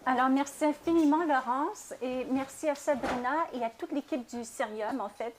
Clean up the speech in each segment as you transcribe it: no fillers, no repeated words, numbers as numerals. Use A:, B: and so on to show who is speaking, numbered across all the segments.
A: Alors, merci infiniment, Laurence, et merci à Sabrina et à toute l'équipe du Cerium, en fait,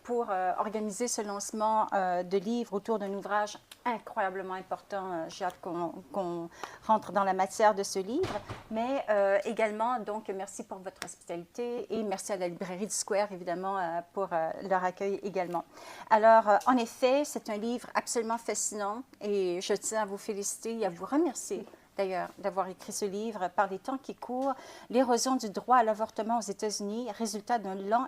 A: pour organiser ce lancement de livre autour d'un ouvrage incroyablement important. J'ai hâte qu'on rentre dans la matière de ce livre, mais également, donc, merci pour votre hospitalité et merci à la librairie du Square, évidemment, pour leur accueil également. Alors, en effet, c'est un livre absolument fascinant et je tiens à vous féliciter et à vous remercier d'ailleurs, d'avoir écrit ce livre. Par les temps qui courent, l'érosion du droit à l'avortement aux États-Unis, résultat d'un lent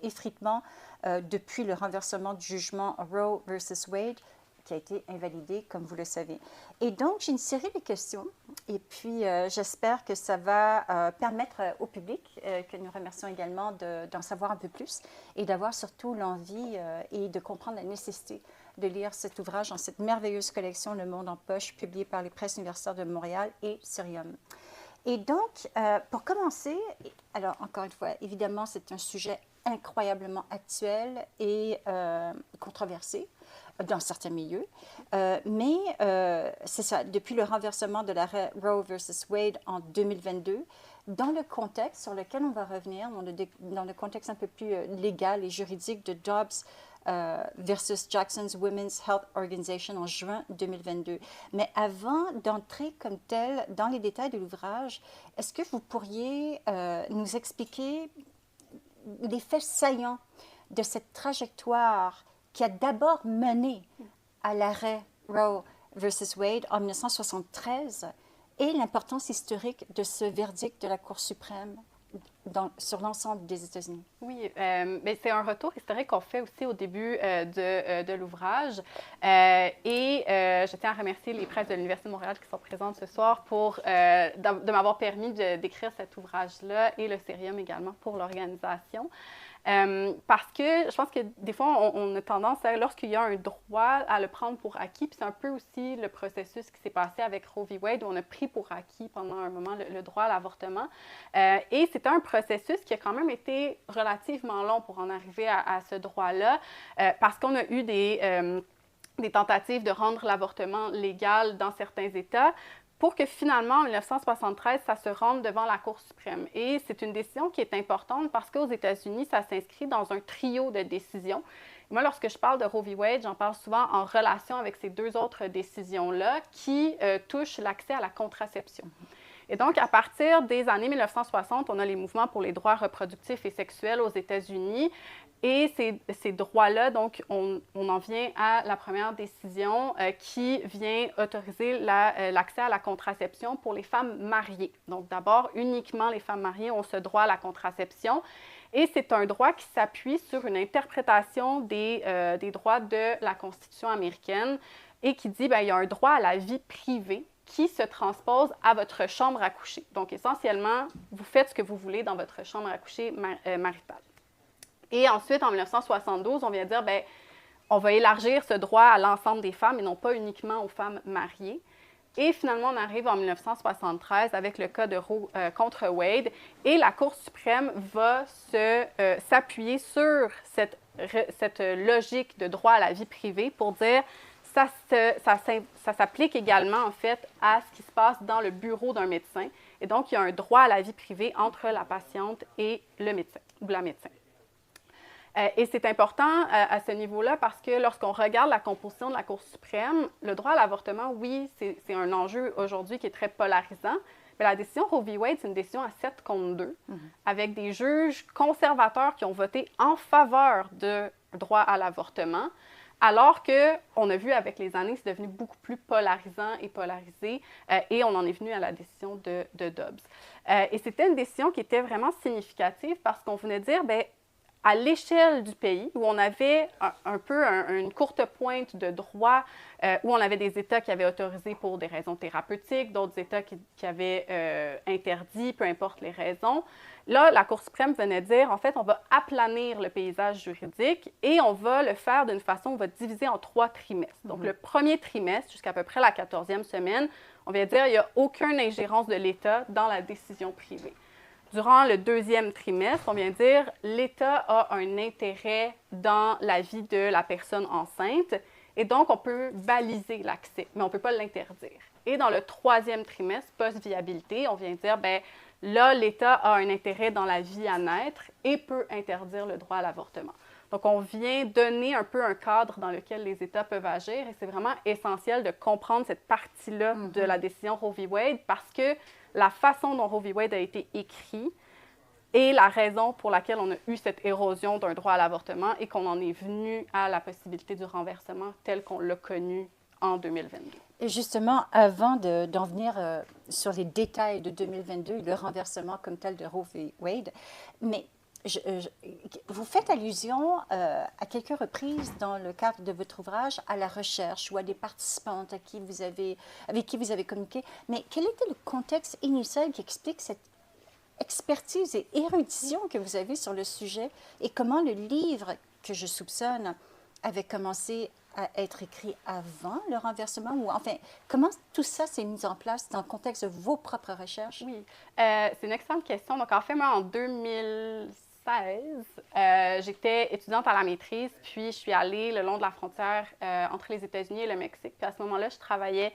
A: effritement depuis le renversement du jugement Roe versus Wade, qui a été invalidé, comme vous le savez. Et donc, j'ai une série de questions, et puis j'espère que ça va permettre au public, que nous remercions également, d'en savoir un peu plus et d'avoir surtout l'envie et de comprendre la nécessité de lire cet ouvrage dans cette merveilleuse collection Le Monde en poche, publiée par les Presses universitaires de Montréal et Cerium. Et donc, pour commencer, alors encore une fois, évidemment, c'est un sujet incroyablement actuel et controversé dans certains milieux, mais c'est ça, depuis le renversement de l'arrêt Roe versus Wade en 2022, dans le contexte sur lequel on va revenir, dans le contexte un peu plus légal et juridique de Dobbs versus Jackson's Women's Health Organization en juin 2022. Mais avant d'entrer comme tel dans les détails de l'ouvrage, est-ce que vous pourriez nous expliquer les faits saillants de cette trajectoire qui a d'abord mené à l'arrêt Roe versus Wade en 1973 et l'importance historique de ce verdict de la Cour suprême sur l'ensemble des États-Unis?
B: Oui, mais c'est un retour historique qu'on fait aussi au début de l'ouvrage. Je tiens à remercier les presses de l'Université de Montréal qui sont présentes ce soir de m'avoir permis d'écrire cet ouvrage-là et le Cerium également pour l'organisation. Parce que je pense que des fois, on a tendance à, lorsqu'il y a un droit, à le prendre pour acquis. Puis c'est un peu aussi le processus qui s'est passé avec Roe v. Wade, où on a pris pour acquis pendant un moment le droit à l'avortement. Et c'était un processus qui a quand même été relativement long pour en arriver à ce droit-là, parce qu'on a eu des tentatives de rendre l'avortement légal dans certains États, pour que finalement, en 1973, ça se rende devant la Cour suprême. Et c'est une décision qui est importante parce qu'aux États-Unis, ça s'inscrit dans un trio de décisions. Moi, lorsque je parle de Roe v. Wade, j'en parle souvent en relation avec ces deux autres décisions-là qui touchent l'accès à la contraception. Et donc, à partir des années 1960, on a les mouvements pour les droits reproductifs et sexuels aux États-Unis. Et ces droits-là, donc, on en vient à la première décision qui vient autoriser l'accès à la contraception pour les femmes mariées. Donc, d'abord, uniquement les femmes mariées ont ce droit à la contraception. Et c'est un droit qui s'appuie sur une interprétation des droits de la Constitution américaine et qui dit qu'il y a un droit à la vie privée qui se transpose à votre chambre à coucher. Donc, essentiellement, vous faites ce que vous voulez dans votre chambre à coucher maritale. Et ensuite, en 1972, on vient dire, on va élargir ce droit à l'ensemble des femmes et non pas uniquement aux femmes mariées. Et finalement, on arrive en 1973 avec le cas de Roe contre Wade et la Cour suprême va s'appuyer sur cette logique de droit à la vie privée pour dire ça s'applique également, en fait, à ce qui se passe dans le bureau d'un médecin. Et donc, il y a un droit à la vie privée entre la patiente et le médecin ou la médecin. Et c'est important à ce niveau-là parce que lorsqu'on regarde la composition de la Cour suprême, le droit à l'avortement, oui, c'est un enjeu aujourd'hui qui est très polarisant, mais la décision Roe v. Wade, c'est une décision à 7 contre 2, avec des juges conservateurs qui ont voté en faveur du droit à l'avortement, alors qu'on a vu avec les années, c'est devenu beaucoup plus polarisant et polarisé, et on en est venu à la décision de Dobbs. Et c'était une décision qui était vraiment significative parce qu'on venait dire, à l'échelle du pays, où on avait un peu une courte pointe de droit, où on avait des États qui avaient autorisé pour des raisons thérapeutiques, d'autres États qui avaient interdit, peu importe les raisons. Là, la Cour suprême venait dire, en fait, on va aplanir le paysage juridique et on va le faire d'une façon, on va diviser en 3 trimestres. Donc, le premier trimestre, jusqu'à peu près la 14e semaine, on vient dire qu'il n'y a aucune ingérence de l'État dans la décision privée. Durant le 2e trimestre, on vient dire l'État a un intérêt dans la vie de la personne enceinte, Et donc, on peut baliser l'accès, mais on ne peut pas l'interdire. Et dans le 3e trimestre, post-viabilité, on vient dire, bien, là, l'État a un intérêt dans la vie à naître et peut interdire le droit à l'avortement. Donc, on vient donner un peu un cadre dans lequel les États peuvent agir et c'est vraiment essentiel de comprendre cette partie-là de la décision Roe v. Wade parce que la façon dont Roe v. Wade a été écrit est la raison pour laquelle on a eu cette érosion d'un droit à l'avortement et qu'on en est venu à la possibilité du renversement tel qu'on l'a connu en 2022.
A: Et justement, avant d'en venir sur les détails de 2022, le renversement comme tel de Roe v. Wade, mais vous faites allusion à quelques reprises dans le cadre de votre ouvrage à la recherche ou à des participantes avec qui vous avez communiqué. Mais quel était le contexte initial qui explique cette expertise et érudition que vous avez sur le sujet et comment le livre que je soupçonne avait commencé à être écrit avant le renversement ou enfin, comment tout ça s'est mis en place dans le contexte de vos propres recherches?
B: Oui, c'est une excellente question. Donc, en fait, moi, en 2016, j'étais étudiante à la maîtrise, puis je suis allée le long de la frontière entre les États-Unis et le Mexique. Puis à ce moment-là, je travaillais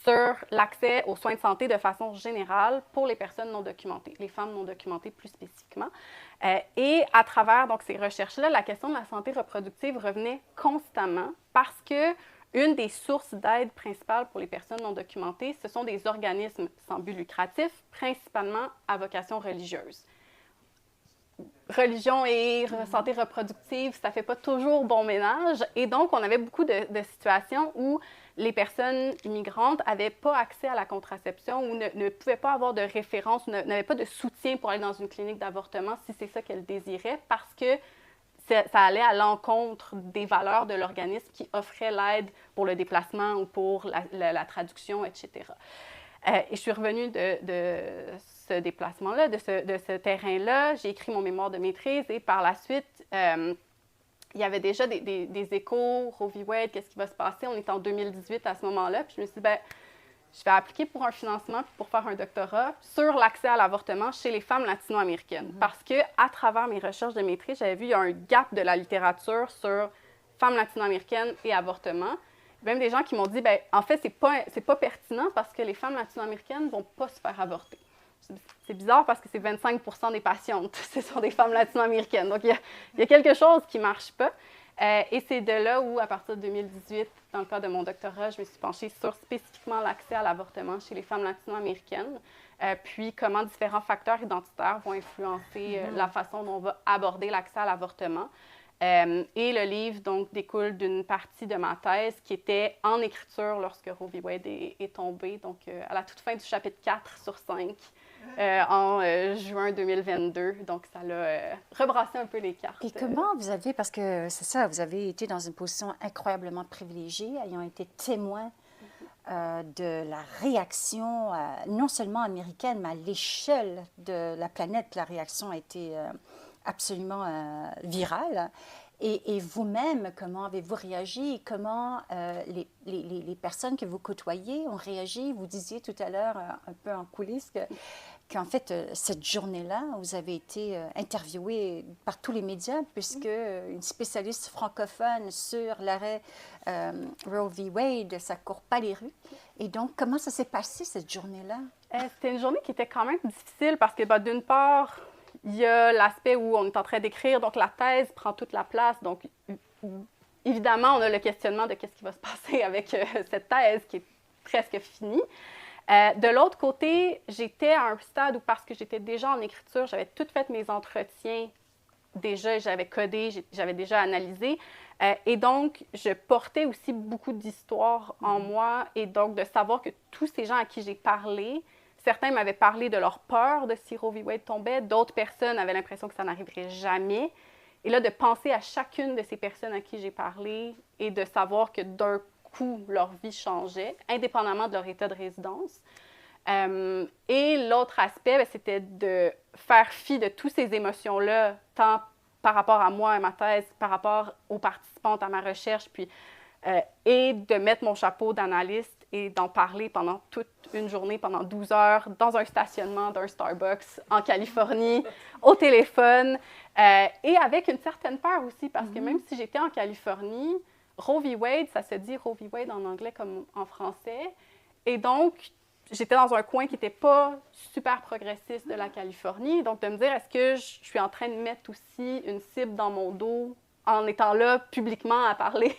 B: sur l'accès aux soins de santé de façon générale pour les personnes non documentées, les femmes non documentées plus spécifiquement. Et à travers donc, ces recherches-là, la question de la santé reproductive revenait constamment parce que une des sources d'aide principales pour les personnes non documentées, ce sont des organismes sans but lucratif, principalement à vocation religieuse. Religion et santé reproductive, ça ne fait pas toujours bon ménage. Et donc, on avait beaucoup de situations où les personnes immigrantes n'avaient pas accès à la contraception ou ne pouvaient pas avoir de référence, n'avaient pas de soutien pour aller dans une clinique d'avortement si c'est ça qu'elles désiraient parce que ça allait à l'encontre des valeurs de l'organisme qui offrait l'aide pour le déplacement ou pour la traduction, etc. Et je suis revenue de ce déplacement-là, de ce terrain-là. J'ai écrit mon mémoire de maîtrise et par la suite, il y avait déjà des échos, Roe v. Wade, qu'est-ce qui va se passer? On est en 2018 à ce moment-là. Puis je me suis dit, bien, je vais appliquer pour un financement pour faire un doctorat sur l'accès à l'avortement chez les femmes latino-américaines. Parce qu'à travers mes recherches de maîtrise, j'avais vu qu'il y a un gap de la littérature sur femmes latino-américaines et avortement. Même des gens qui m'ont dit, bien, en fait, c'est pas pertinent parce que les femmes latino-américaines ne vont pas se faire avorter. C'est bizarre parce que c'est 25% des patientes, ce sont des femmes latino-américaines. Donc, il y a quelque chose qui ne marche pas. Et c'est de là où, à partir de 2018, dans le cadre de mon doctorat, je me suis penchée sur spécifiquement l'accès à l'avortement chez les femmes latino-américaines, puis comment différents facteurs identitaires vont influencer la façon dont on va aborder l'accès à l'avortement. Et le livre, donc, découle d'une partie de ma thèse qui était en écriture lorsque Roe v. Wade est tombé, donc à la toute fin du chapitre 4 sur 5, en juin 2022. Donc, ça l'a rebrassé un peu les cartes.
A: Et comment vous avez, parce que c'est ça, vous avez été dans une position incroyablement privilégiée, ayant été témoin de la réaction, non seulement américaine, mais à l'échelle de la planète, la réaction a été absolument virale. Et vous-même, comment avez-vous réagi? Comment les personnes que vous côtoyez ont réagi? Vous disiez tout à l'heure, un peu en coulisses, qu'en fait, cette journée-là, vous avez été interviewée par tous les médias, puisque une spécialiste francophone sur l'arrêt Roe v. Wade, ça ne court pas les rues. Et donc, comment ça s'est passé, cette journée-là?
B: C'était une journée qui était quand même difficile parce que, d'une part, il y a l'aspect où on est en train d'écrire, donc la thèse prend toute la place. Donc, évidemment, on a le questionnement de qu'est-ce qui va se passer avec cette thèse qui est presque finie. De l'autre côté, j'étais à un stade où, parce que j'étais déjà en écriture, j'avais tout fait mes entretiens déjà, j'avais codé, j'avais déjà analysé. Et donc, je portais aussi beaucoup d'histoires en moi. Et donc, de savoir que tous ces gens à qui j'ai parlé, certains m'avaient parlé de leur peur de si Roe v. Wade tombait, d'autres personnes avaient l'impression que ça n'arriverait jamais. Et là, de penser à chacune de ces personnes à qui j'ai parlé et de savoir que d'un coup, leur vie changeait, indépendamment de leur état de résidence. Et l'autre aspect, c'était de faire fi de toutes ces émotions-là, tant par rapport à moi et ma thèse, par rapport aux participantes à ma recherche, puis, et de mettre mon chapeau d'analyste et d'en parler pendant toute une journée, pendant 12 heures, dans un stationnement d'un Starbucks en Californie, au téléphone, et avec une certaine peur aussi, parce que même si j'étais en Californie, Roe v. Wade, ça se dit Roe v. Wade en anglais comme en français. Et donc, j'étais dans un coin qui n'était pas super progressiste de la Californie. Donc, de me dire, est-ce que je suis en train de mettre aussi une cible dans mon dos en étant là publiquement à parler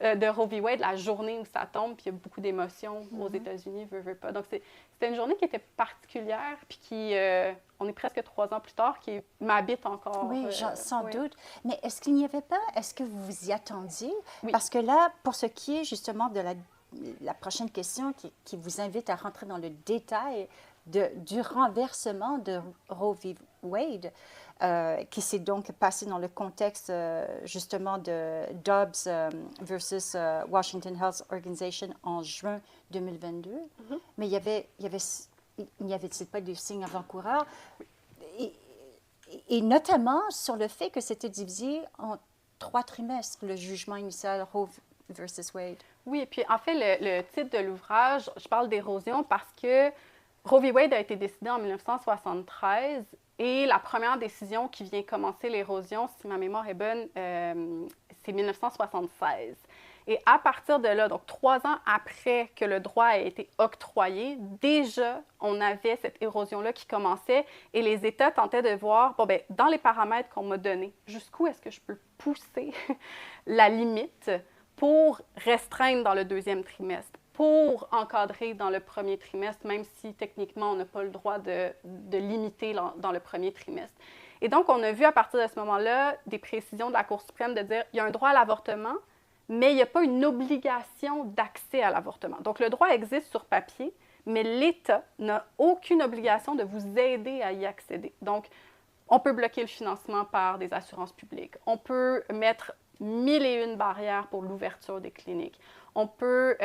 B: de Roe v. Wade la journée où ça tombe, puis il y a beaucoup d'émotions aux États-Unis, veut pas. Donc, c'était une journée qui était particulière, puis qui, on est presque 3 ans plus tard, qui m'habite encore.
A: Oui, sans
B: oui.
A: doute. Mais est-ce qu'il n'y avait pas, est-ce que vous vous y attendiez?
B: Oui.
A: Parce que là, pour ce qui est justement de la prochaine question qui vous invite à rentrer dans le détail du renversement de Roe v. Wade, qui s'est donc passé dans le contexte justement de Dobbs versus Washington Health Organization en juin 2022. Mais n'y avait-il pas des signes avant-coureurs? Et notamment sur le fait que c'était divisé en 3 trimestres, le jugement initial Roe versus Wade.
B: Oui, et puis en fait, le titre de l'ouvrage, je parle d'érosion parce que Roe v. Wade a été décidé en 1973 et la première décision qui vient commencer l'érosion, si ma mémoire est bonne, c'est 1976. Et à partir de là, donc 3 ans après que le droit a été octroyé, déjà, on avait cette érosion-là qui commençait et les États tentaient de voir, bon, bien, dans les paramètres qu'on m'a donnés, jusqu'où est-ce que je peux pousser la limite pour restreindre dans le 2e trimestre, pour encadrer dans le 1er trimestre, même si techniquement on n'a pas le droit de limiter dans le 1er trimestre. Et donc, on a vu à partir de ce moment-là des précisions de la Cour suprême de dire qu'il y a un droit à l'avortement, mais il n'y a pas une obligation d'accès à l'avortement. Donc, le droit existe sur papier, mais l'État n'a aucune obligation de vous aider à y accéder. Donc, on peut bloquer le financement par des assurances publiques. On peut mettre 1001 barrières pour l'ouverture des cliniques. On peut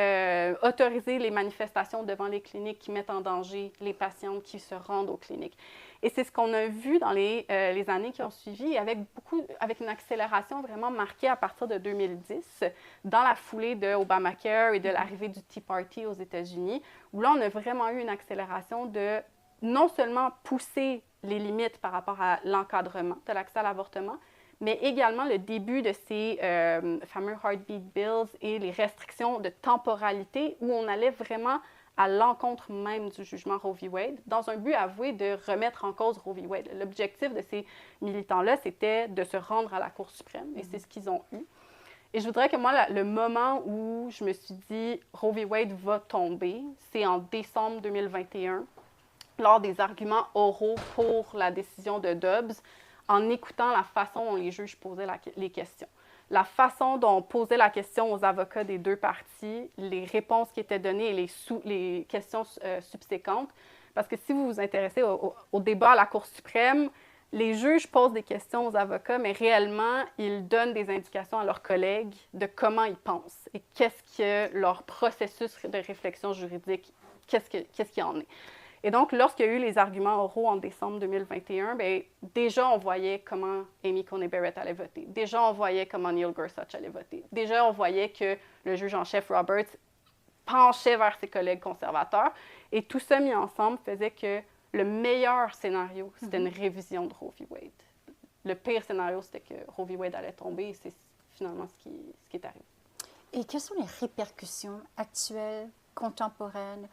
B: autoriser les manifestations devant les cliniques qui mettent en danger les patientes qui se rendent aux cliniques. Et c'est ce qu'on a vu dans les années qui ont suivi, avec une accélération vraiment marquée à partir de 2010, dans la foulée de Obamacare et de l'arrivée du Tea Party aux États-Unis, où là, on a vraiment eu une accélération de non seulement pousser les limites par rapport à l'encadrement de l'accès à l'avortement, mais également le début de ces fameux Heartbeat Bills et les restrictions de temporalité où on allait vraiment à l'encontre même du jugement Roe v. Wade, dans un but avoué de remettre en cause Roe v. Wade. L'objectif de ces militants-là, c'était de se rendre à la Cour suprême, et c'est ce qu'ils ont eu. Et je voudrais que moi, le moment où je me suis dit Roe v. Wade va tomber, c'est en décembre 2021, lors des arguments oraux pour la décision de Dobbs, en écoutant la façon dont les juges posaient les questions. La façon dont on posait la question aux avocats des 2 parties, les réponses qui étaient données et les questions subséquentes. Parce que si vous vous intéressez au débat à la Cour suprême, les juges posent des questions aux avocats, mais réellement, ils donnent des indications à leurs collègues de comment ils pensent et qu'est-ce que leur processus de réflexion juridique, qu'est-ce qu'il y en est. Et donc, lorsqu'il y a eu les arguments oraux en décembre 2021, bien, déjà, on voyait comment Amy Coney Barrett allait voter. Déjà, on voyait comment Neil Gorsuch allait voter. Déjà, on voyait que le juge en chef Roberts penchait vers ses collègues conservateurs. Et tout ça mis ensemble faisait que le meilleur scénario, c'était une révision de Roe v. Wade. Le pire scénario, c'était que Roe v. Wade allait tomber et c'est finalement ce qui est arrivé.
A: Et quelles sont les répercussions actuelles, contemporaines,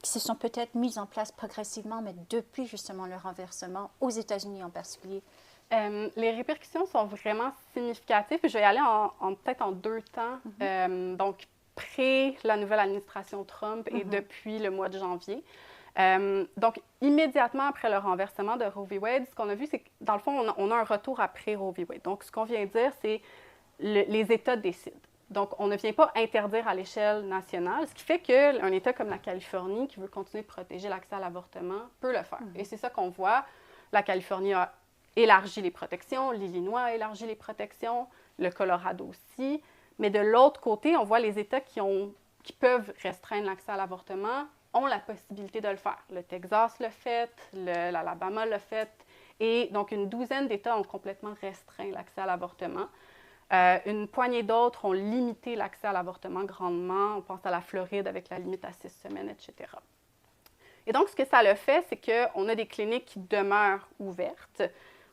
A: qui se sont peut-être mises en place progressivement, mais depuis justement le renversement, aux États-Unis en particulier?
B: Les répercussions sont vraiment significatives. Je vais y aller peut-être en 2 temps. Donc, près la nouvelle administration Trump et depuis le mois de janvier. Donc, immédiatement après le renversement de Roe v. Wade, ce qu'on a vu, c'est que dans le fond, on a un retour après Roe v. Wade. Donc, ce qu'on vient de dire, c'est les États décident. Donc, on ne vient pas interdire à l'échelle nationale, ce qui fait qu'un État comme la Californie, qui veut continuer de protéger l'accès à l'avortement, peut le faire. Et c'est ça qu'on voit. La Californie a élargi les protections, l'Illinois a élargi les protections, le Colorado aussi. Mais de l'autre côté, on voit les États qui peuvent restreindre l'accès à l'avortement ont la possibilité de le faire. Le Texas l'a fait, l'Alabama l'a fait. Et donc, une douzaine d'États ont complètement restreint l'accès à l'avortement. Une poignée d'autres ont limité l'accès à l'avortement grandement. On pense à la Floride avec la limite à 6 semaines, etc. Et donc, ce que ça a fait, c'est qu'on a des cliniques qui demeurent ouvertes.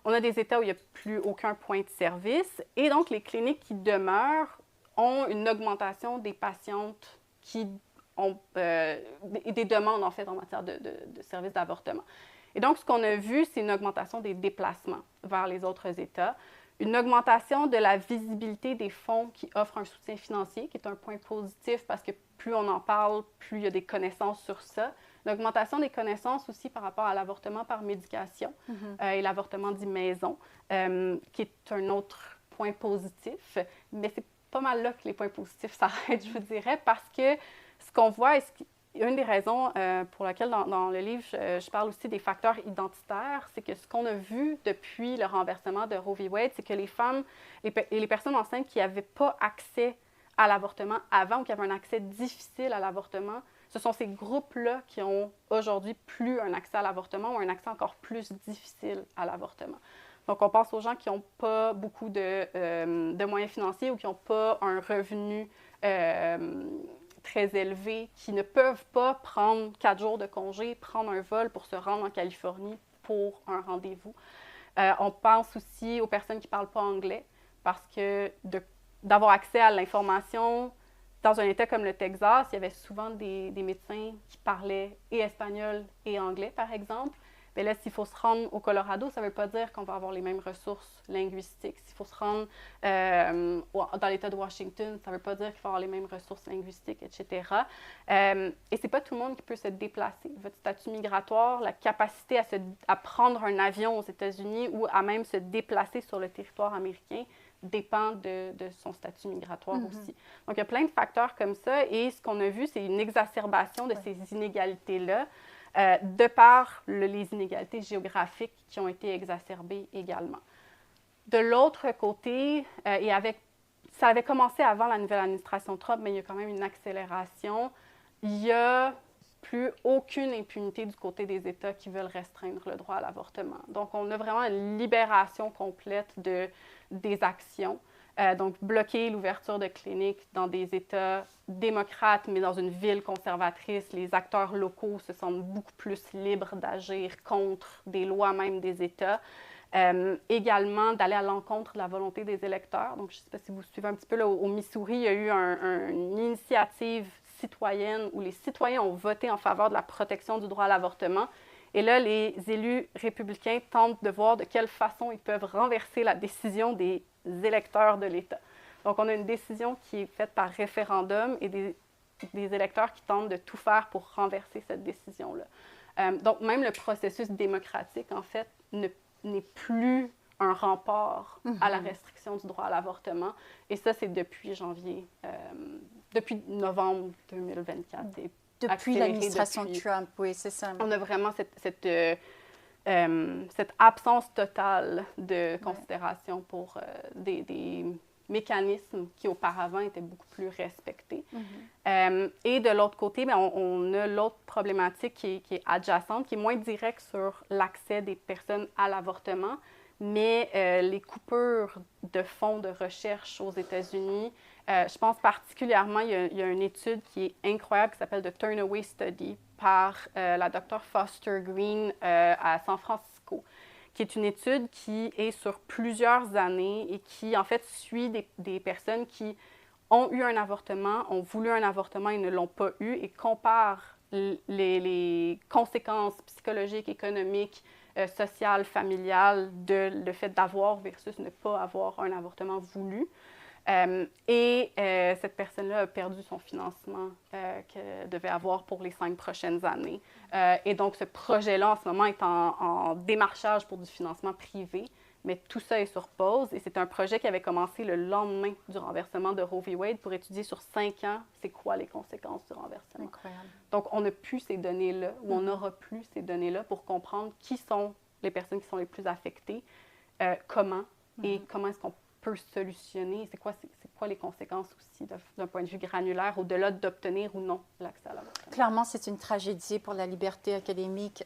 B: On a des États où il n'y a plus aucun point de service. Et donc, les cliniques qui demeurent ont une augmentation des patientes qui ont des demandes, en fait, en matière de services d'avortement. Et donc, ce qu'on a vu, c'est une augmentation des déplacements vers les autres États, une augmentation de la visibilité des fonds qui offrent un soutien financier, qui est un point positif parce que plus on en parle, plus il y a des connaissances sur ça. L'augmentation des connaissances aussi par rapport à l'avortement par médication et l'avortement dit maison, qui est un autre point positif, mais c'est pas mal là que les points positifs s'arrêtent, je vous dirais, parce que ce qu'on voit, une des raisons pour laquelle dans le livre, je parle aussi des facteurs identitaires, c'est que ce qu'on a vu depuis le renversement de Roe v. Wade, c'est que les femmes et les personnes enceintes qui n'avaient pas accès à l'avortement avant ou qui avaient un accès difficile à l'avortement, ce sont ces groupes-là qui ont aujourd'hui plus un accès à l'avortement ou un accès encore plus difficile à l'avortement. Donc, on pense aux gens qui n'ont pas beaucoup de moyens financiers ou qui n'ont pas un revenu très élevé, qui ne peuvent pas prendre 4 jours de congé, prendre un vol pour se rendre en Californie pour un rendez-vous. On pense aussi aux personnes qui ne parlent pas anglais parce que d'avoir accès à l'information dans un État comme le Texas, il y avait souvent des médecins qui parlaient et espagnol et anglais, par exemple. Mais là, s'il faut se rendre au Colorado, ça ne veut pas dire qu'on va avoir les mêmes ressources linguistiques. S'il faut se rendre dans l'État de Washington, ça ne veut pas dire qu'il faut avoir les mêmes ressources linguistiques, etc. Et ce n'est pas tout le monde qui peut se déplacer. Votre statut migratoire, la capacité à prendre un avion aux États-Unis ou à même se déplacer sur le territoire américain dépend de son statut migratoire aussi. Donc, il y a plein de facteurs comme ça. Et ce qu'on a vu, c'est une exacerbation de ces inégalités-là. De par les inégalités géographiques qui ont été exacerbées également. De l'autre côté, ça avait commencé avant la nouvelle administration Trump, mais il y a quand même une accélération. Il n'y a plus aucune impunité du côté des États qui veulent restreindre le droit à l'avortement. Donc, on a vraiment une libération complète des actions. Donc, bloquer l'ouverture de cliniques dans des États démocrates, mais dans une ville conservatrice, les acteurs locaux se sentent beaucoup plus libres d'agir contre des lois même des États. Également, d'aller à l'encontre de la volonté des électeurs. Donc, je ne sais pas si vous suivez un petit peu, là, au Missouri, il y a eu une initiative citoyenne où les citoyens ont voté en faveur de la protection du droit à l'avortement. Et là, les élus républicains tentent de voir de quelle façon ils peuvent renverser la décision des électeurs de l'État. Donc, on a une décision qui est faite par référendum et des électeurs qui tentent de tout faire pour renverser cette décision-là. Donc, même le processus démocratique, en fait, n'est plus un rempart à la restriction du droit à l'avortement. Et ça, c'est depuis depuis novembre 2024.
A: Depuis l'administration Trump, oui, c'est ça.
B: On a vraiment cette absence totale de considération pour des mécanismes qui auparavant étaient beaucoup plus respectés. Et de l'autre côté, bien, on a l'autre problématique qui est adjacente, qui est moins directe sur l'accès des personnes à l'avortement, mais les coupures de fonds de recherche aux États-Unis. Je pense particulièrement, il y a une étude qui est incroyable qui s'appelle The Turnaway Study par la Dr. Foster Green à San Francisco, qui est une étude qui est sur plusieurs années et qui, en fait, suit des personnes qui ont eu un avortement, ont voulu un avortement et ne l'ont pas eu et compare les conséquences psychologiques, économiques, sociales, familiales de le fait d'avoir versus ne pas avoir un avortement voulu. Cette personne-là a perdu son financement qu'elle devait avoir pour les 5 prochaines années. Et donc, ce projet-là, en ce moment, est en démarchage pour du financement privé, mais tout ça est sur pause. Et c'est un projet qui avait commencé le lendemain du renversement de Roe v. Wade pour étudier sur 5 ans c'est quoi les conséquences du renversement.
A: Incroyable.
B: Donc, on n'a plus ces données-là, ou on n'aura plus ces données-là pour comprendre qui sont les personnes qui sont les plus affectées, comment, et comment est-ce qu'on peut solutionner, c'est quoi les conséquences aussi d'un point de vue granulaire, au-delà d'obtenir ou non l'accès à l'avortement.
A: Clairement, c'est une tragédie pour la liberté académique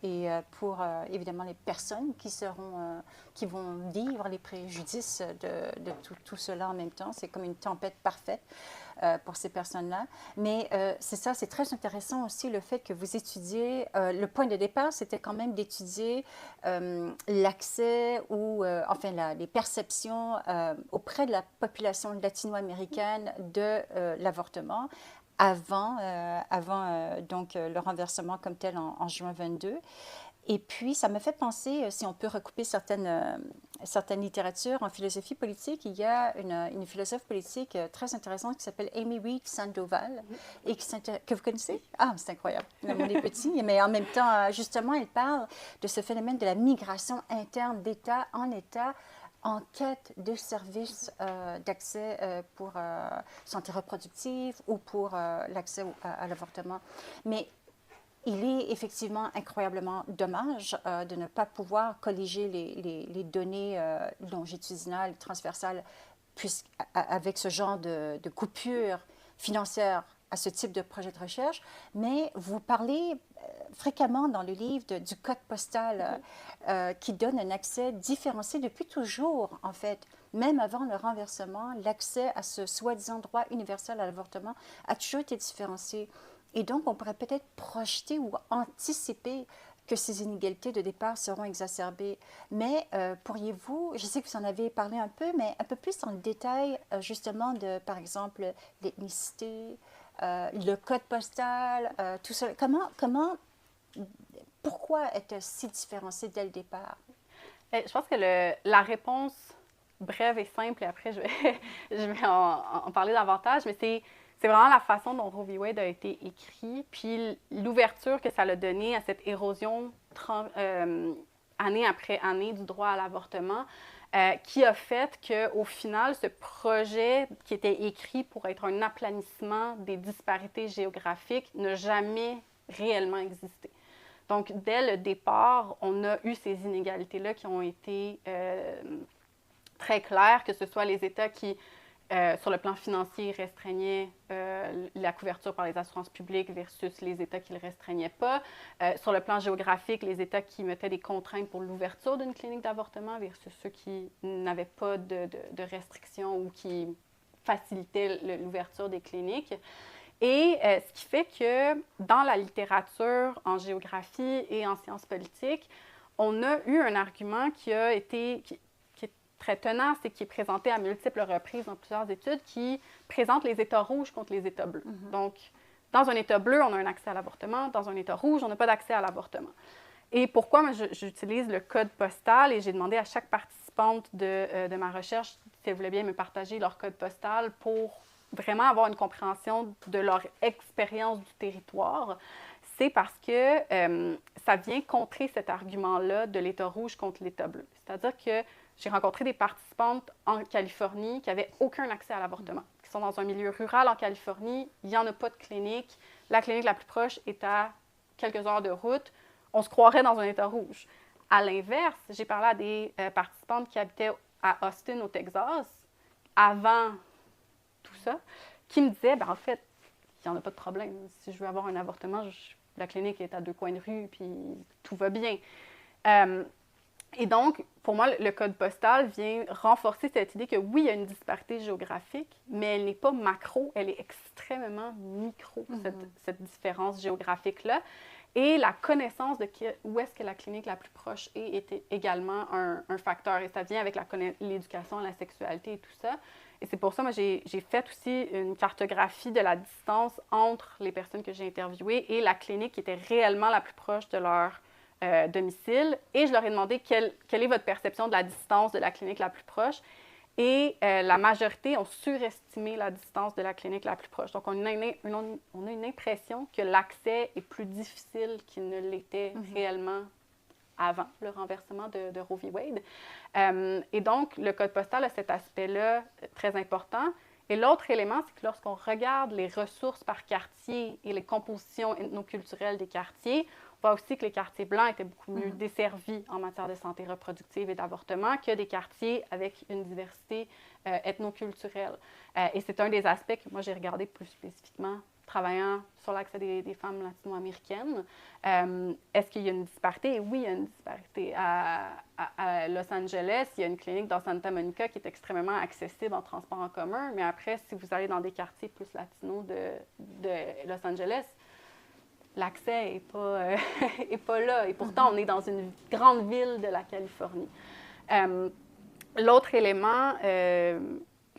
A: et pour évidemment les personnes qui vont vivre les préjudices de tout cela en même temps. C'est comme une tempête parfaite pour ces personnes-là. Mais c'est ça, c'est très intéressant aussi le fait que vous étudiez. Le point de départ, c'était quand même d'étudier l'accès ou enfin les perceptions auprès de la population latino-américaine de l'avortement avant donc, le renversement comme tel en juin 22. Et puis, ça me fait penser, si on peut recouper certaines littératures, en philosophie politique, il y a une philosophe politique très intéressante qui s'appelle Amy Reed Sandoval, et que vous connaissez? Ah, c'est incroyable, le monde est petit, mais en même temps, justement, elle parle de ce phénomène de la migration interne d'État en État, en quête de services d'accès pour santé reproductive ou pour l'accès à l'avortement. Mais il est effectivement incroyablement dommage de ne pas pouvoir colléger les données longitudinales, transversales, avec ce genre de coupure financière à ce type de projet de recherche. Mais vous parlez fréquemment dans le livre du code postal qui donne un accès différencié depuis toujours, en fait. Même avant le renversement, l'accès à ce soi-disant droit universel à l'avortement a toujours été différencié. Et donc, on pourrait peut-être projeter ou anticiper que ces inégalités de départ seront exacerbées. Mais pourriez-vous, je sais que vous en avez parlé un peu, mais un peu plus dans le détail, justement, de, par exemple, l'ethnicité, le code postal, tout ça. Pourquoi est-elle si différenciée dès le départ?
B: Je pense que la réponse brève et simple, et après, je vais en parler davantage, mais c'est vraiment la façon dont Roe v. Wade a été écrit, puis l'ouverture que ça a donné à cette érosion année après année du droit à l'avortement, qui a fait qu'au final, ce projet qui était écrit pour être un aplanissement des disparités géographiques n'a jamais réellement existé. Donc, dès le départ, on a eu ces inégalités-là qui ont été très claires, que ce soit les États qui, sur le plan financier, restreignaient la couverture par les assurances publiques versus les États qui ne le restreignaient pas. Sur le plan géographique, les États qui mettaient des contraintes pour l'ouverture d'une clinique d'avortement versus ceux qui n'avaient pas de restrictions ou qui facilitaient l'ouverture des cliniques. Et ce qui fait que dans la littérature, en géographie et en sciences politiques, on a eu un argument qui est très tenace et qui est présenté à multiples reprises dans plusieurs études, qui présente les États rouges contre les États bleus. Mm-hmm. Donc, dans un État bleu, on a un accès à l'avortement. Dans un État rouge, on n'a pas d'accès à l'avortement. Et pourquoi moi, j'utilise le code postal et j'ai demandé à chaque participante de ma recherche si elle voulait bien me partager leur code postal pour vraiment avoir une compréhension de leur expérience du territoire, c'est parce que ça vient contrer cet argument-là de l'État rouge contre l'État bleu. C'est-à-dire que j'ai rencontré des participantes en Californie qui n'avaient aucun accès à l'avortement, qui sont dans un milieu rural en Californie, il n'y en a pas de clinique, la clinique la plus proche est à quelques heures de route, on se croirait dans un État rouge. À l'inverse, j'ai parlé à des participantes qui habitaient à Austin, au Texas, avant tout ça, qui me disaient, en fait, il n'y en a pas de problème. Si je veux avoir un avortement, la clinique est à 2 coins de rue, puis tout va bien. Et donc, pour moi, le code postal vient renforcer cette idée que oui, il y a une disparité géographique, mais elle n'est pas macro, elle est extrêmement micro, cette différence géographique-là. Et la connaissance de où est-ce que la clinique la plus proche est également un facteur. Et ça vient avec l'éducation à la sexualité et tout ça. Et c'est pour ça, moi, j'ai fait aussi une cartographie de la distance entre les personnes que j'ai interviewées et la clinique qui était réellement la plus proche de leur domicile. Et je leur ai demandé quelle est votre perception de la distance de la clinique la plus proche. Et la majorité ont surestimé la distance de la clinique la plus proche. Donc, on a une impression que l'accès est plus difficile qu'il ne l'était réellement avant le renversement de Roe v. Wade. Et donc, le code postal a cet aspect-là très important. Et l'autre élément, c'est que lorsqu'on regarde les ressources par quartier et les compositions ethnoculturelles des quartiers, on voit aussi que les quartiers blancs étaient beaucoup mieux desservis en matière de santé reproductive et d'avortement que des quartiers avec une diversité ethnoculturelle. Et c'est un des aspects que moi, j'ai regardé plus spécifiquement travaillant sur l'accès des femmes latino-américaines. Est-ce qu'il y a une disparité? Oui, il y a une disparité. À Los Angeles, il y a une clinique dans Santa Monica qui est extrêmement accessible en transport en commun, mais après, si vous allez dans des quartiers plus latinos de Los Angeles, l'accès n'est pas, est pas là. Et pourtant, on est dans une grande ville de la Californie. L'autre élément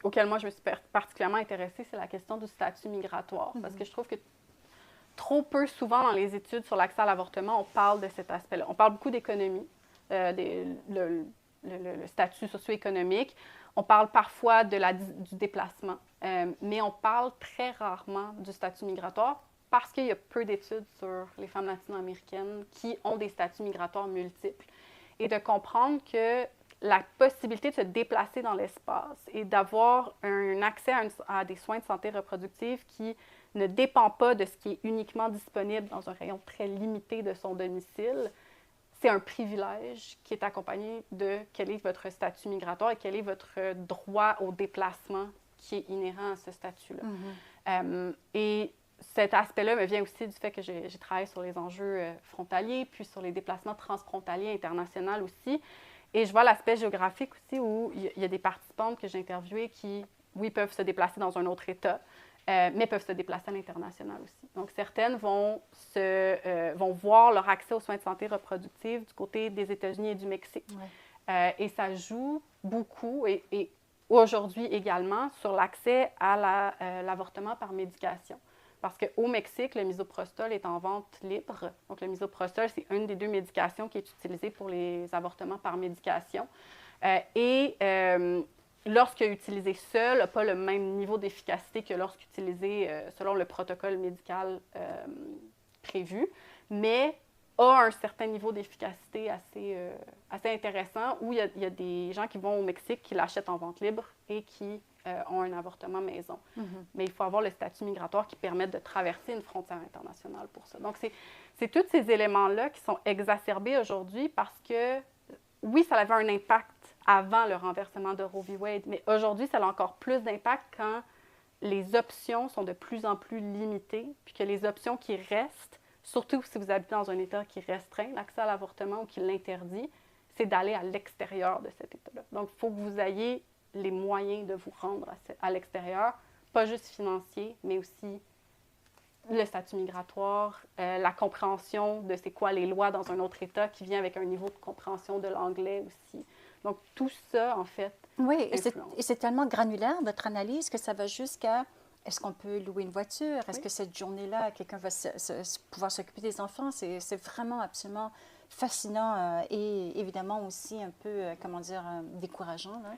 B: auquel moi je me suis particulièrement intéressée, c'est la question du statut migratoire. Parce que je trouve que trop peu souvent dans les études sur l'accès à l'avortement, on parle de cet aspect-là. On parle beaucoup d'économie, le statut socio-économique. On parle parfois du déplacement, mais on parle très rarement du statut migratoire parce qu'il y a peu d'études sur les femmes latino-américaines qui ont des statuts migratoires multiples. Et de comprendre que la possibilité de se déplacer dans l'espace et d'avoir un accès à des soins de santé reproductive qui ne dépend pas de ce qui est uniquement disponible dans un rayon très limité de son domicile, c'est un privilège qui est accompagné de quel est votre statut migratoire et quel est votre droit au déplacement qui est inhérent à ce statut-là. Et cet aspect-là me vient aussi du fait que j'ai travaillé sur les enjeux frontaliers, puis sur les déplacements transfrontaliers internationaux aussi. Et je vois l'aspect géographique aussi où il y a des participantes que j'ai interviewées qui, oui, peuvent se déplacer dans un autre État, mais peuvent se déplacer à l'international aussi. Donc, certaines vont voir leur accès aux soins de santé reproductive du côté des États-Unis et du Mexique. Ouais. Et ça joue beaucoup, et aujourd'hui également, sur l'accès à l'avortement par médication. Parce qu'au Mexique, le misoprostol est en vente libre. Donc, le misoprostol, c'est une des 2 médications qui est utilisée pour les avortements par médication. Lorsque utilisé seul, n'a pas le même niveau d'efficacité que lorsqu'utilisé selon le protocole médical prévu, mais a un certain niveau d'efficacité assez intéressant où il y a des gens qui vont au Mexique qui l'achètent en vente libre et qui ont un avortement maison. Mais il faut avoir le statut migratoire qui permette de traverser une frontière internationale pour ça. Donc, c'est tous ces éléments-là qui sont exacerbés aujourd'hui parce que, oui, ça avait un impact avant le renversement de Roe v. Wade, mais aujourd'hui, ça a encore plus d'impact quand les options sont de plus en plus limitées, puis que les options qui restent, surtout si vous habitez dans un État qui restreint l'accès à l'avortement ou qui l'interdit, c'est d'aller à l'extérieur de cet État-là. Donc, il faut que vous ayez les moyens de vous rendre à l'extérieur, pas juste financier, mais aussi le statut migratoire, la compréhension de c'est quoi les lois dans un autre État qui vient avec un niveau de compréhension de l'anglais aussi. Donc, tout ça, en fait,
A: oui, et c'est tellement granulaire, votre analyse, que ça va jusqu'à est-ce qu'on peut louer une voiture? Est-ce que cette journée-là, quelqu'un va pouvoir s'occuper des enfants? C'est vraiment absolument fascinant et évidemment aussi un peu, décourageant, là,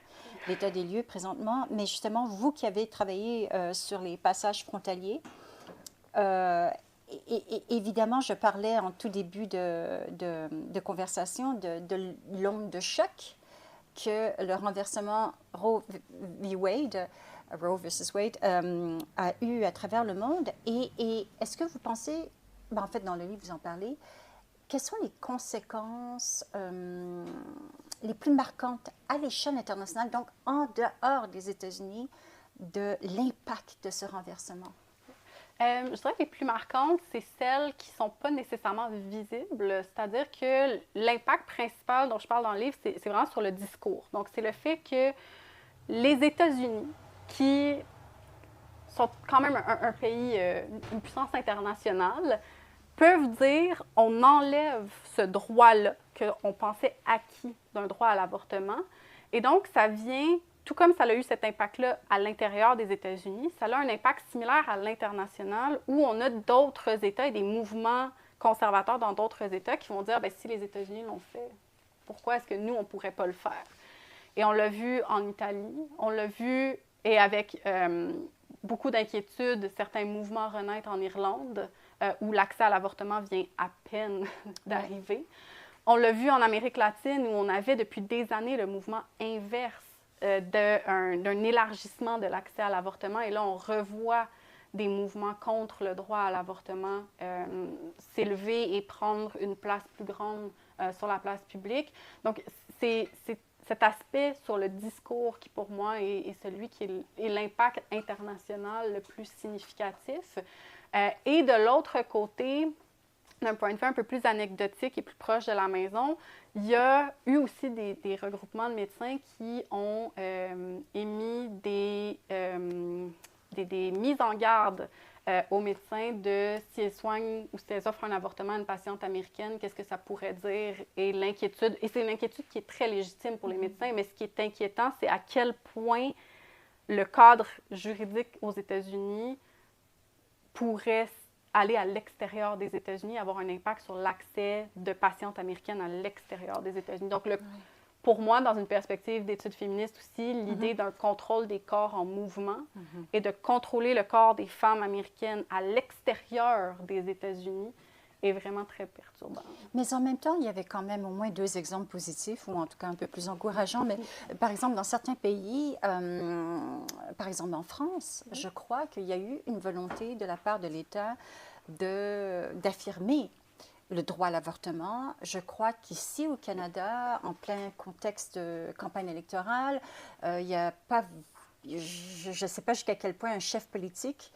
A: l'état des lieux présentement. Mais justement, vous qui avez travaillé sur les passages frontaliers, évidemment, je parlais en tout début de conversation de l'onde de choc que le renversement Roe versus Wade a eu à travers le monde. Et est-ce que vous pensez, en fait, dans le livre, vous en parlez, quelles sont les conséquences les plus marquantes à l'échelle internationale, donc en dehors des États-Unis, de l'impact de ce renversement?
B: Je dirais que les plus marquantes, c'est celles qui ne sont pas nécessairement visibles. C'est-à-dire que l'impact principal dont je parle dans le livre, c'est vraiment sur le discours. Donc, c'est le fait que les États-Unis, qui sont quand même un pays, une puissance internationale, peuvent dire on enlève ce droit-là qu'on pensait acquis d'un droit à l'avortement. Et donc, ça vient, tout comme ça a eu cet impact-là à l'intérieur des États-Unis, ça a un impact similaire à l'international où on a d'autres États et des mouvements conservateurs dans d'autres États qui vont dire bien, si les États-Unis l'ont fait, pourquoi est-ce que nous, on ne pourrait pas le faire? Et on l'a vu en Italie, on l'a vu, et avec beaucoup d'inquiétudes, certains mouvements renaître en Irlande, où l'accès à l'avortement vient à peine d'arriver. On l'a vu en Amérique latine, où on avait depuis des années le mouvement inverse d'un élargissement de l'accès à l'avortement. Et là, on revoit des mouvements contre le droit à l'avortement s'élever et prendre une place plus grande sur la place publique. Donc, c'est cet aspect sur le discours qui, pour moi, est celui qui est l'impact international le plus significatif. Et de l'autre côté, d'un point de vue un peu plus anecdotique et plus proche de la maison, il y a eu aussi des regroupements de médecins qui ont émis des mises en garde aux médecins de si elles soignent ou si elles offrent un avortement à une patiente américaine, qu'est-ce que ça pourrait dire et l'inquiétude. Et c'est une inquiétude qui est très légitime pour les médecins, mais ce qui est inquiétant, c'est à quel point le cadre juridique aux États-Unis pourrait aller à l'extérieur des États-Unis, avoir un impact sur l'accès de patientes américaines à l'extérieur des États-Unis. Donc, pour moi, dans une perspective d'études féministes aussi, l'idée d'un contrôle des corps en mouvement et de contrôler le corps des femmes américaines à l'extérieur des États-Unis est vraiment très perturbant.
A: Mais en même temps, il y avait quand même au moins 2 exemples positifs, ou en tout cas un peu plus encourageants. Mais par exemple, dans certains pays, par exemple en France, je crois qu'il y a eu une volonté de la part de l'État d'affirmer le droit à l'avortement. Je crois qu'ici au Canada, en plein contexte de campagne électorale, il n'y a pas, je ne sais pas jusqu'à quel point un chef politique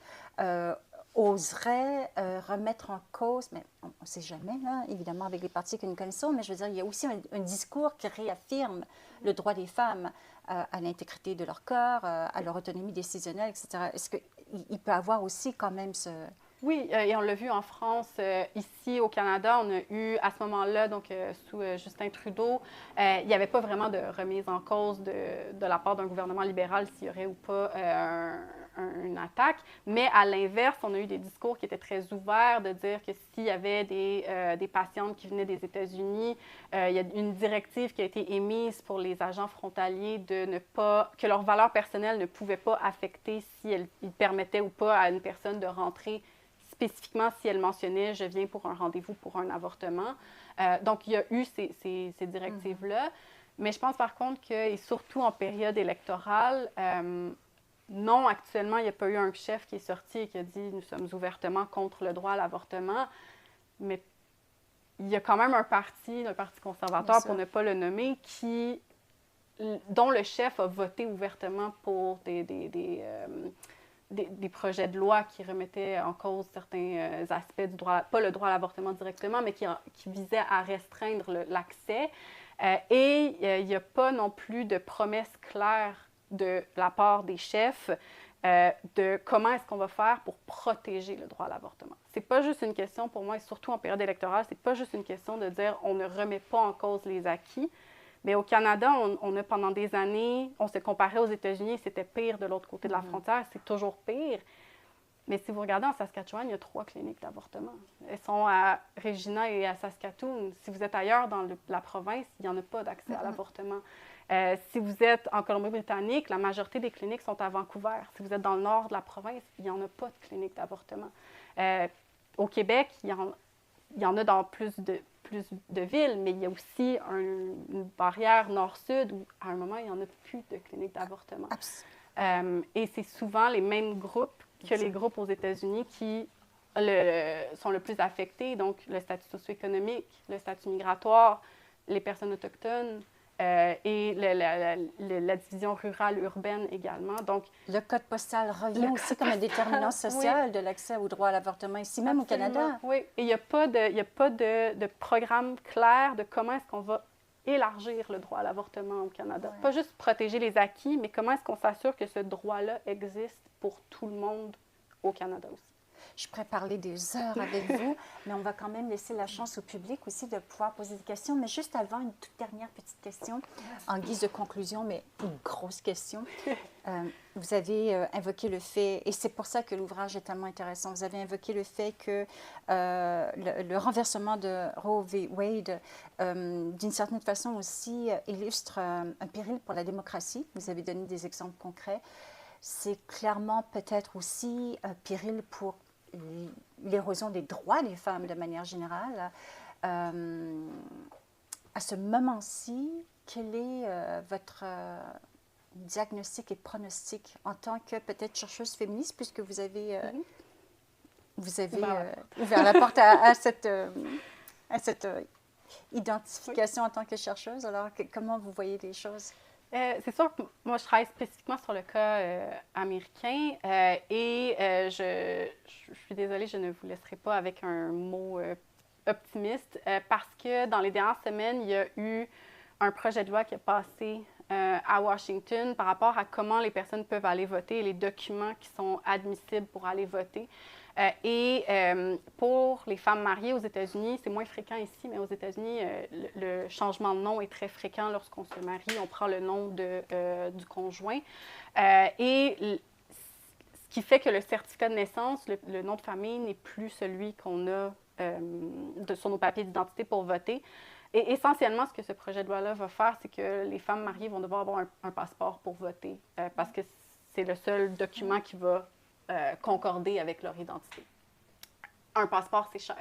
A: oserait remettre en cause, mais on ne sait jamais, là, évidemment, avec les partis que nous connaissons, mais je veux dire, il y a aussi un discours qui réaffirme le droit des femmes à l'intégrité de leur corps, à leur autonomie décisionnelle, etc. Est-ce qu'il peut avoir aussi quand même ce...
B: Oui, et on l'a vu en France. Ici, au Canada, on a eu à ce moment-là, donc sous Justin Trudeau, il n'y avait pas vraiment de remise en cause de la part d'un gouvernement libéral s'il y aurait ou pas une attaque. Mais à l'inverse, on a eu des discours qui étaient très ouverts de dire que s'il y avait des patientes qui venaient des États-Unis, il y a une directive qui a été émise pour les agents frontaliers de ne pas, que leur valeur personnelle ne pouvait pas affecter si ils permettaient ou pas à une personne de rentrer spécifiquement si elle mentionnait « je viens pour un rendez-vous pour un avortement ». Donc, il y a eu ces directives-là. Mais je pense par contre que, et surtout en période électorale, non, actuellement, il n'y a pas eu un chef qui est sorti et qui a dit « nous sommes ouvertement contre le droit à l'avortement ». Mais il y a quand même un parti, le Parti conservateur, pour ne pas le nommer, dont le chef a voté ouvertement pour des projets de loi qui remettaient en cause certains aspects du droit, pas le droit à l'avortement directement, mais qui visaient à restreindre l'accès. Et il n'y a pas non plus de promesses claires de la part des chefs de comment est-ce qu'on va faire pour protéger le droit à l'avortement. C'est pas juste une question, pour moi, et surtout en période électorale, c'est pas juste une question de dire on ne remet pas en cause les acquis. Mais au Canada, on a pendant des années, on se comparait aux États-Unis, c'était pire de l'autre côté de la frontière, c'est toujours pire. Mais si vous regardez en Saskatchewan, il y a 3 cliniques d'avortement. Elles sont à Regina et à Saskatoon. Si vous êtes ailleurs dans la province, il n'y en a pas d'accès à l'avortement. Si vous êtes en Colombie-Britannique, la majorité des cliniques sont à Vancouver. Si vous êtes dans le nord de la province, il n'y en a pas de clinique d'avortement. Au Québec, il y en a dans plus de villes, mais il y a aussi une barrière nord-sud où, à un moment, il n'y en a plus de cliniques d'avortement. Et c'est souvent les mêmes groupes que les groupes aux États-Unis qui sont le plus affectés, donc le statut socio-économique, le statut migratoire, les personnes autochtones et la division rurale-urbaine également. Donc,
A: le code postal revient aussi comme un déterminant social de l'accès au droit à l'avortement ici même au Canada.
B: Oui, et il n'y a pas de programme clair de comment est-ce qu'on va élargir le droit à l'avortement au Canada. Pas juste protéger les acquis, mais comment est-ce qu'on s'assure que ce droit-là existe pour tout le monde au Canada aussi.
A: Je pourrais parler des heures avec vous, mais on va quand même laisser la chance au public aussi de pouvoir poser des questions. Mais juste avant, une toute dernière petite question, en guise de conclusion, mais une grosse question. Vous avez invoqué le fait, et c'est pour ça que l'ouvrage est tellement intéressant, vous avez invoqué le fait que le renversement de Roe v. Wade, d'une certaine façon aussi, illustre un péril pour la démocratie. Vous avez donné des exemples concrets. C'est clairement peut-être aussi un péril pour l'érosion des droits des femmes de manière générale. À ce moment-ci, quel est votre diagnostic et pronostic en tant que peut-être chercheuse féministe, puisque vous avez, ouvert la porte à cette identification en tant que chercheuse? Alors, comment vous voyez les choses?
B: C'est sûr que moi, je travaille spécifiquement sur le cas américain je suis désolée, je ne vous laisserai pas avec un mot optimiste parce que dans les dernières semaines, il y a eu un projet de loi qui est passé à Washington par rapport à comment les personnes peuvent aller voter et les documents qui sont admissibles pour aller voter. Pour les femmes mariées aux États-Unis, c'est moins fréquent ici, mais aux États-Unis, le changement de nom est très fréquent lorsqu'on se marie. On prend le nom du conjoint. Ce qui fait que le certificat de naissance, le nom de famille, n'est plus celui qu'on a sur nos papiers d'identité pour voter. Et essentiellement, ce que ce projet de loi-là va faire, c'est que les femmes mariées vont devoir avoir un passeport pour voter parce que c'est le seul document qui va concorder avec leur identité. Un passeport, c'est cher.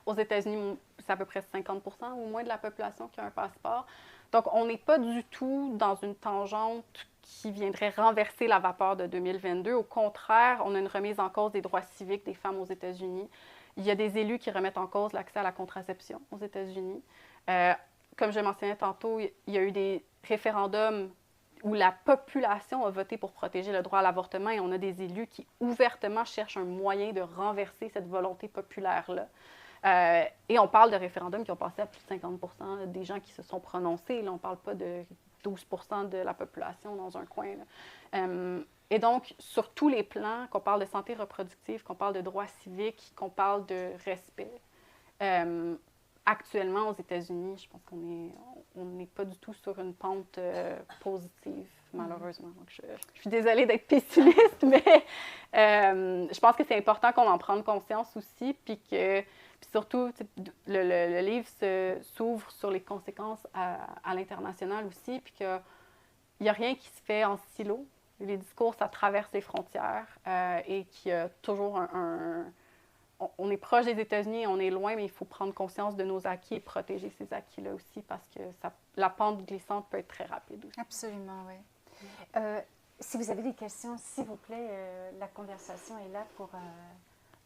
B: Aux États-Unis, c'est à peu près 50 % ou moins de la population qui a un passeport. Donc, on n'est pas du tout dans une tangente qui viendrait renverser la vapeur de 2022. Au contraire, on a une remise en cause des droits civiques des femmes aux États-Unis. Il y a des élus qui remettent en cause l'accès à la contraception aux États-Unis. Comme je mentionnais tantôt, il y a eu des référendums où la population a voté pour protéger le droit à l'avortement et on a des élus qui ouvertement cherchent un moyen de renverser cette volonté populaire-là. Et on parle de référendums qui ont passé à plus de 50 % des gens qui se sont prononcés. Là, on ne parle pas de 12 % de la population dans un coin. Et donc, sur tous les plans, qu'on parle de santé reproductive, qu'on parle de droits civiques, qu'on parle de respect, actuellement, aux États-Unis, je pense qu'on n'est pas du tout sur une pente positive, malheureusement. Donc, je suis désolée d'être pessimiste, mais je pense que c'est important qu'on en prenne conscience aussi, puis surtout, le livre s'ouvre sur les conséquences à l'international aussi, puis qu'il n'y a rien qui se fait en silo. Les discours, ça traverse les frontières et qu'il y a toujours on est proche des États-Unis, on est loin, mais il faut prendre conscience de nos acquis et protéger ces acquis-là aussi parce que la pente glissante peut être très rapide aussi.
A: Absolument, oui. Si vous avez des questions, s'il vous plaît, la conversation est là pour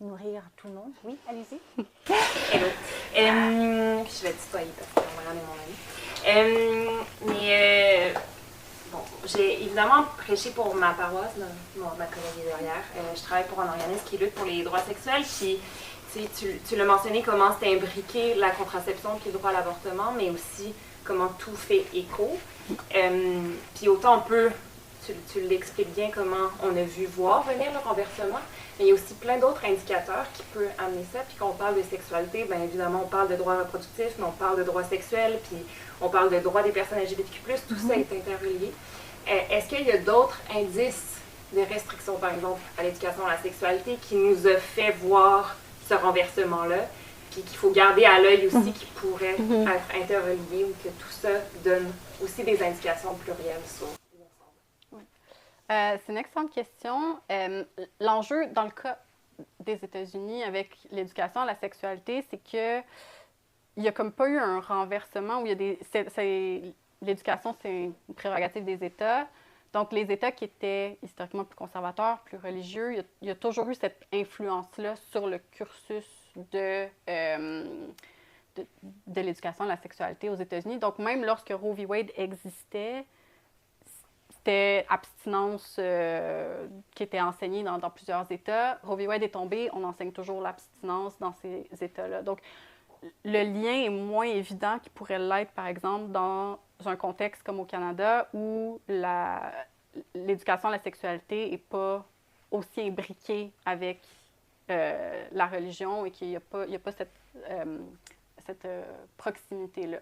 A: nourrir tout le monde. Oui, allez-y.
C: Hello. Je vais tutoyer parce que Marianne est mon amie. Bon, j'ai évidemment prêché pour ma paroisse, ma collègue est derrière. Je travaille pour un organisme qui lutte pour les droits sexuels. Puis, tu l'as mentionné, comment c'est imbriqué la contraception qui est le droit à l'avortement, mais aussi comment tout fait écho. Puis autant on peut, tu l'expliques bien, comment on a vu voir venir le renversement, mais il y a aussi plein d'autres indicateurs qui peuvent amener ça. Puis quand on parle de sexualité, bien évidemment, on parle de droits reproductifs, mais on parle de droits sexuels, puis on parle de droits des personnes LGBTQ+, tout ça est interrelié. Est-ce qu'il y a d'autres indices de restrictions, par exemple, à l'éducation à la sexualité, qui nous a fait voir ce renversement-là, puis qu'il faut garder à l'œil aussi, qui pourrait être interrelié, ou que tout ça donne aussi des indications plurielles sur où on s'en va?
B: C'est une excellente question. L'enjeu, dans le cas des États-Unis avec l'éducation à la sexualité, c'est que il n'y a comme pas eu un renversement où il y a l'éducation, c'est une prérogative des États. Donc, les États qui étaient historiquement plus conservateurs, plus religieux, il y a toujours eu cette influence-là sur le cursus de l'éducation à la sexualité aux États-Unis. Donc, même lorsque Roe v. Wade existait, c'était abstinence qui était enseignée dans plusieurs États. Roe v. Wade est tombé, on enseigne toujours l'abstinence dans ces États-là. Donc, le lien est moins évident qu'il pourrait l'être, par exemple, dans un contexte comme au Canada où l'éducation à la sexualité n'est pas aussi imbriquée avec la religion et qu'il n'y a pas cette proximité-là.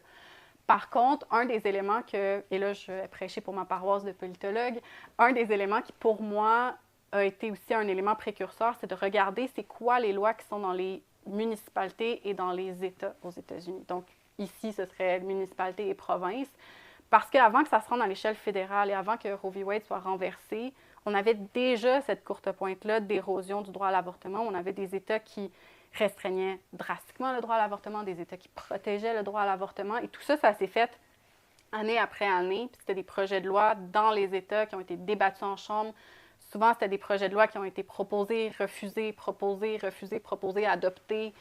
B: Par contre, un des éléments et là je vais prêcher pour ma paroisse de politologue, un des éléments qui pour moi a été aussi un élément précurseur, c'est de regarder c'est quoi les lois qui sont dans les municipalités et dans les États aux États-Unis. Donc, ici, ce serait municipalité et province. Parce qu'avant que ça se rende à l'échelle fédérale et avant que Roe v. Wade soit renversé, on avait déjà cette courte pointe-là d'érosion du droit à l'avortement. On avait des États qui restreignaient drastiquement le droit à l'avortement, des États qui protégeaient le droit à l'avortement. Et tout ça, ça s'est fait année après année. Puis c'était des projets de loi dans les États qui ont été débattus en Chambre. Souvent, c'était des projets de loi qui ont été proposés, refusés, proposés, refusés, proposés, adoptés.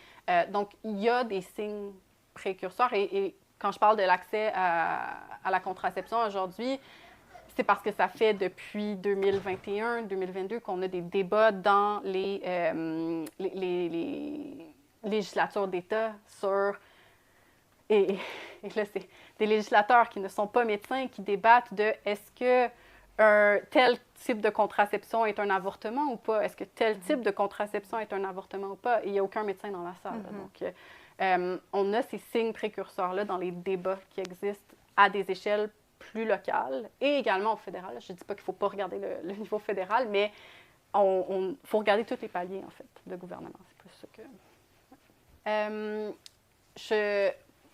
B: Donc, il y a des signes précurseurs. Et quand je parle de l'accès à la contraception aujourd'hui, c'est parce que ça fait depuis 2021, 2022 qu'on a des débats dans les législatures d'État sur... Et là, c'est des législateurs qui ne sont pas médecins qui débattent de est-ce que un tel type de contraception est un avortement ou pas? Est-ce que tel type de contraception est un avortement ou pas? Et il n'y a aucun médecin dans la salle. Donc, on a ces signes précurseurs-là dans les débats qui existent à des échelles plus locales et également au fédéral. Je ne dis pas qu'il ne faut pas regarder le niveau fédéral, mais il faut regarder tous les paliers, en fait, de gouvernement. C'est plus ça que...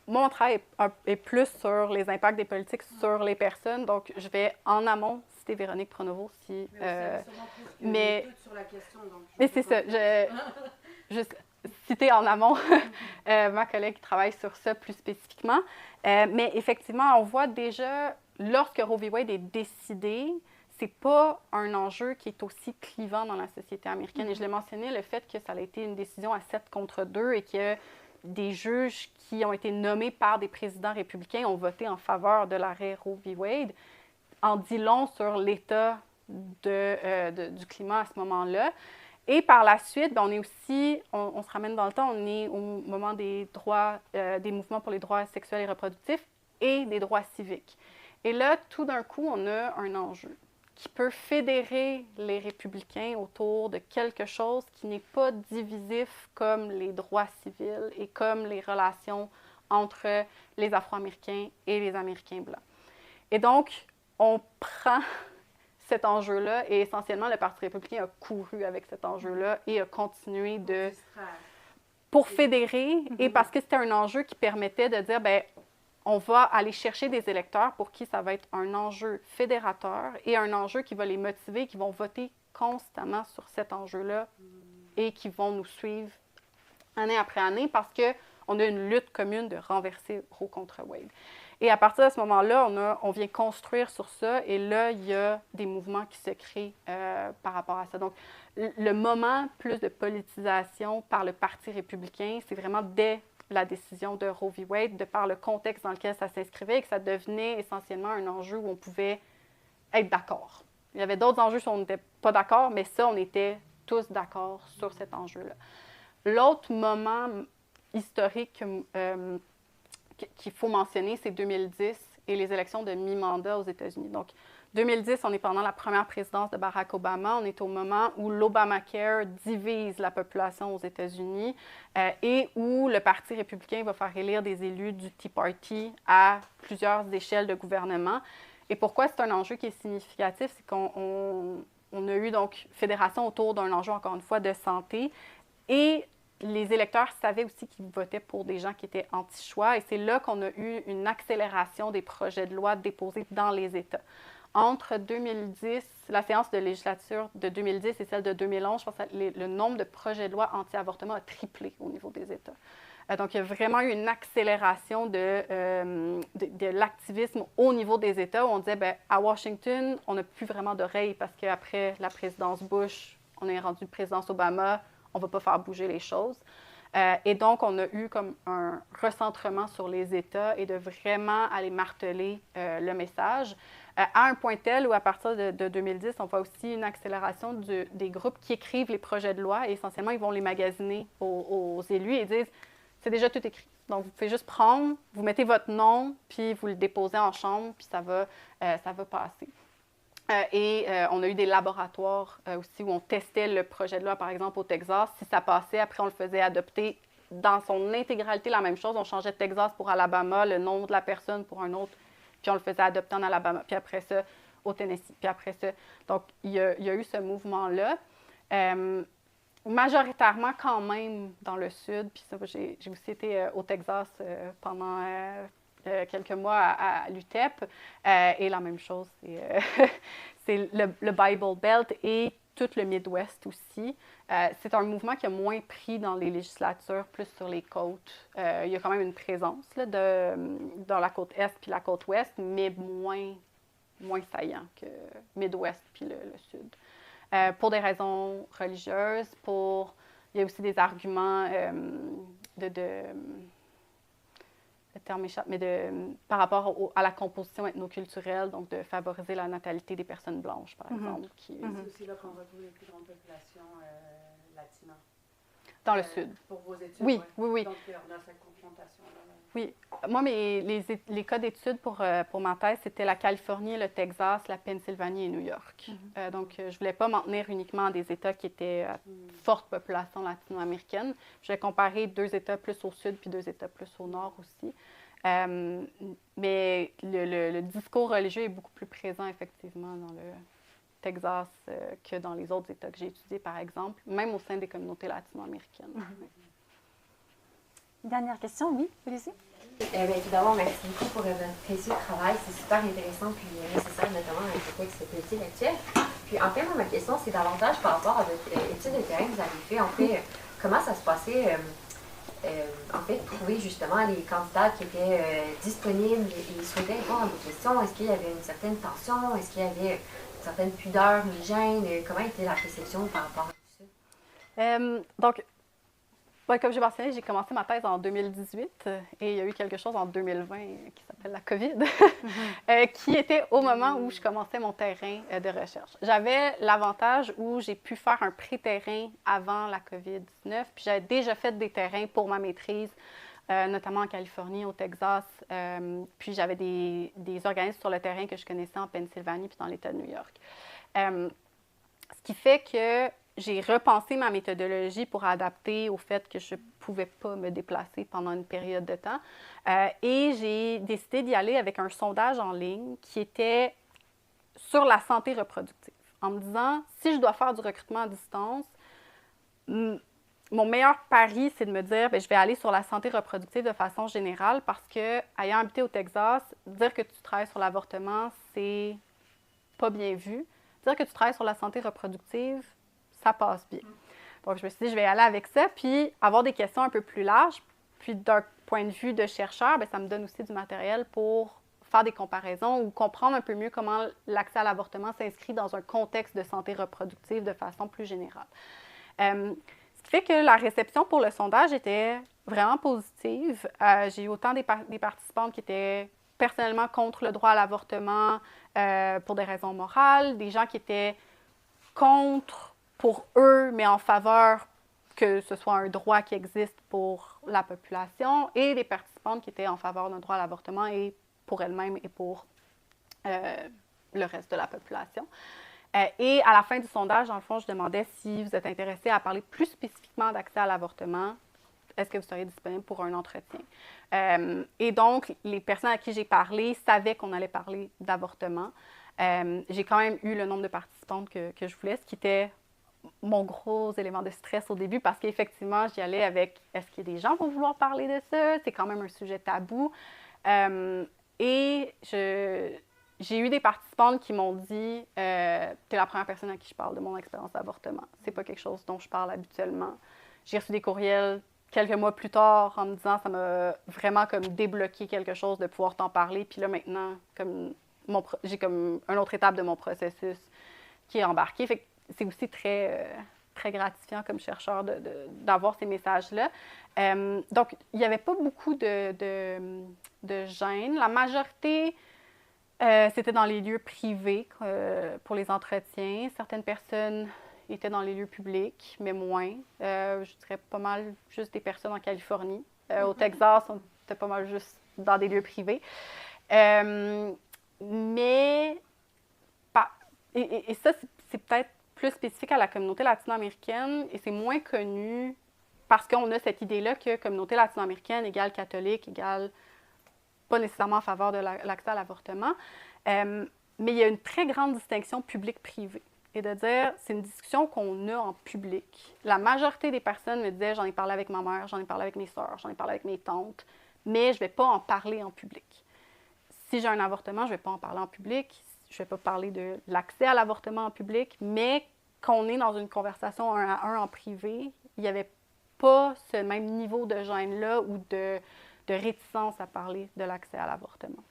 B: Mon travail est plus sur les impacts des politiques sur les personnes. Donc, je vais en amont citer Véronique Pronovo si... Mais sur la question. Donc mais c'est ça. Juste citer en amont ma collègue qui travaille sur ça plus spécifiquement. Mais effectivement, on voit déjà, lorsque Roe v. Wade est décidé, c'est pas un enjeu qui est aussi clivant dans la société américaine. Et je l'ai mentionné, le fait que ça a été une décision à 7-2 et que des juges qui ont été nommés par des présidents républicains ont voté en faveur de l'arrêt Roe v. Wade, en dit long sur l'état du climat à ce moment-là. Et par la suite, bien, on est aussi, on se ramène dans le temps, on est au moment des droits, des mouvements pour les droits sexuels et reproductifs et des droits civiques. Et là, tout d'un coup, on a un enjeu qui peut fédérer les républicains autour de quelque chose qui n'est pas divisif comme les droits civils et comme les relations entre les Afro-Américains et les Américains blancs. Et donc, on prend cet enjeu-là et essentiellement, le Parti républicain a couru avec cet enjeu-là et a continué pour fédérer et parce que c'était un enjeu qui permettait de dire, bien, on va aller chercher des électeurs pour qui ça va être un enjeu fédérateur et un enjeu qui va les motiver, qui vont voter constamment sur cet enjeu-là et qui vont nous suivre année après année parce qu'on a une lutte commune de renverser Roe contre Wade. Et à partir de ce moment-là, on vient construire sur ça et là, il y a des mouvements qui se créent par rapport à ça. Donc, le moment plus de politisation par le Parti républicain, c'est vraiment dès la décision de Roe v. Wade, de par le contexte dans lequel ça s'inscrivait et que ça devenait essentiellement un enjeu où on pouvait être d'accord. Il y avait d'autres enjeux où on n'était pas d'accord, mais ça, on était tous d'accord sur cet enjeu-là. L'autre moment historique qu'il faut mentionner, c'est 2010 et les élections de mi-mandat aux États-Unis. Donc, 2010, on est pendant la première présidence de Barack Obama. On est au moment où l'Obamacare divise la population aux États-Unis et où le Parti républicain va faire élire des élus du Tea Party à plusieurs échelles de gouvernement. Et pourquoi c'est un enjeu qui est significatif? C'est qu'on a eu donc fédération autour d'un enjeu, encore une fois, de santé. Et les électeurs savaient aussi qu'ils votaient pour des gens qui étaient anti-choix. Et c'est là qu'on a eu une accélération des projets de loi déposés dans les États. Entre 2010, la séance de législature de 2010 et celle de 2011, je pense que le nombre de projets de loi anti-avortement a triplé au niveau des États. Donc, il y a vraiment eu une accélération de l'activisme au niveau des États où on disait, bien, à Washington, on n'a plus vraiment d'oreilles parce qu'après la présidence Bush, on est rendu présidence Obama, on ne va pas faire bouger les choses. Et donc, on a eu comme un recentrement sur les États et de vraiment aller marteler le message. À un point tel où, à partir de 2010, on voit aussi une accélération des groupes qui écrivent les projets de loi et essentiellement, ils vont les magasiner aux élus et disent « c'est déjà tout écrit. Donc, vous pouvez juste prendre, vous mettez votre nom, puis vous le déposez en chambre, puis ça va passer. » On a eu des laboratoires aussi où on testait le projet de loi, par exemple, au Texas. Si ça passait, après, on le faisait adopter dans son intégralité, la même chose. On changeait de Texas pour Alabama, le nom de la personne pour un autre, puis on le faisait adopter en Alabama, puis après ça, au Tennessee, puis après ça. Donc, il y a eu ce mouvement-là. Majoritairement, quand même, dans le Sud. Puis ça, j'ai aussi été au Texas pendant quelques mois à l'UTEP. Et la même chose, c'est le Bible Belt et tout le Midwest aussi. C'est un mouvement qui a moins pris dans les législatures, plus sur les côtes. Il y a quand même une présence là, dans la côte Est puis la côte Ouest, mais moins saillant que Midwest puis le Sud. Pour des raisons religieuses, il y a aussi des arguments terme m'échappe, mais par rapport à la composition ethnoculturelle, donc de favoriser la natalité des personnes blanches, par exemple.
D: C'est aussi là qu'on retrouve les plus grandes populations latines.
B: Dans le sud.
D: Pour vos études,
B: oui.
D: Donc, on a cette confrontation-là.
B: Oui. Moi, les cas d'études pour ma thèse, c'était la Californie, le Texas, la Pennsylvanie et New York. Donc, je ne voulais pas m'en tenir uniquement à des États qui étaient à forte population latino-américaine. Je voulais comparer 2 États plus au sud puis 2 États plus au nord aussi. Mais le discours religieux est beaucoup plus présent, effectivement, dans le Texas que dans les autres États que j'ai étudiés, par exemple, même au sein des communautés latino-américaines.
A: Dernière question, oui, allez-y.
E: Tout d'abord, merci beaucoup pour votre précieux travail. C'est super intéressant puis nécessaire, notamment dans le contexte politique actuel. Puis, en fait, ma question, c'est davantage par rapport à votre étude de terrain que vous avez fait. En fait, comment ça se passait, en fait, trouver justement les candidats qui étaient disponibles et souhaitaient répondre à vos questions? Est-ce qu'il y avait une certaine tension? Est-ce qu'il y avait une certaine pudeur, une gêne? Comment était la réception par rapport à tout ça?
B: Donc, comme j'ai mentionné, j'ai commencé ma thèse en 2018 et il y a eu quelque chose en 2020 qui s'appelle la COVID, qui était au moment où je commençais mon terrain de recherche. J'avais l'avantage où j'ai pu faire un pré-terrain avant la COVID-19, puis j'avais déjà fait des terrains pour ma maîtrise, notamment en Californie, au Texas, puis j'avais des organismes sur le terrain que je connaissais en Pennsylvanie puis dans l'État de New York. Ce qui fait que j'ai repensé ma méthodologie pour adapter au fait que je ne pouvais pas me déplacer pendant une période de temps. Et j'ai décidé d'y aller avec un sondage en ligne qui était sur la santé reproductive, en me disant, si je dois faire du recrutement à distance, mon meilleur pari, c'est de me dire, je vais aller sur la santé reproductive de façon générale parce que, ayant habité au Texas, dire que tu travailles sur l'avortement, c'est pas bien vu. Dire que tu travailles sur la santé reproductive, ça passe bien. Donc, je me suis dit, je vais aller avec ça, puis avoir des questions un peu plus larges. Puis, d'un point de vue de chercheur, ça me donne aussi du matériel pour faire des comparaisons ou comprendre un peu mieux comment l'accès à l'avortement s'inscrit dans un contexte de santé reproductive de façon plus générale. Ce qui fait que la réception pour le sondage était vraiment positive. J'ai eu autant des participantes qui étaient personnellement contre le droit à l'avortement pour des raisons morales, des gens qui étaient contre pour eux, mais en faveur que ce soit un droit qui existe pour la population, et des participantes qui étaient en faveur d'un droit à l'avortement et pour elles-mêmes et pour le reste de la population. Et à la fin du sondage, dans le fond, je demandais si vous êtes intéressé à parler plus spécifiquement d'accès à l'avortement, est-ce que vous seriez disponible pour un entretien? Et donc, les personnes à qui j'ai parlé savaient qu'on allait parler d'avortement. J'ai quand même eu le nombre de participantes que je voulais, ce qui était mon gros élément de stress au début parce qu'effectivement, j'y allais avec est-ce que des gens vont vouloir parler de ça? C'est quand même un sujet tabou. Et j'ai eu des participantes qui m'ont dit t'es la première personne à qui je parle de mon expérience d'avortement. C'est pas quelque chose dont je parle habituellement. J'ai reçu des courriels quelques mois plus tard en me disant ça m'a vraiment comme débloqué quelque chose de pouvoir t'en parler. Puis là, maintenant, j'ai comme une autre étape de mon processus qui est embarquée. Fait que c'est aussi très, très gratifiant comme chercheur d'avoir ces messages-là. Donc, il n'y avait pas beaucoup de gêne. La majorité, c'était dans les lieux privés pour les entretiens. Certaines personnes étaient dans les lieux publics, mais moins. Je dirais pas mal juste des personnes en Californie. Au Texas, on était pas mal juste dans des lieux privés. Mais, et ça, c'est peut-être plus spécifique à la communauté latino-américaine et c'est moins connu parce qu'on a cette idée-là que communauté latino-américaine égale catholique, égale pas nécessairement en faveur de l'accès à l'avortement. Mais il y a une très grande distinction public-privé. Et de dire, c'est une discussion qu'on a en public. La majorité des personnes me disaient, j'en ai parlé avec ma mère, j'en ai parlé avec mes sœurs, j'en ai parlé avec mes tantes, mais je ne vais pas en parler en public. Si j'ai un avortement, je ne vais pas en parler en public. Je ne vais pas parler de l'accès à l'avortement en public, mais quand on est dans une conversation un à un en privé, il n'y avait pas ce même niveau de gêne-là ou de réticence à parler de l'accès à l'avortement.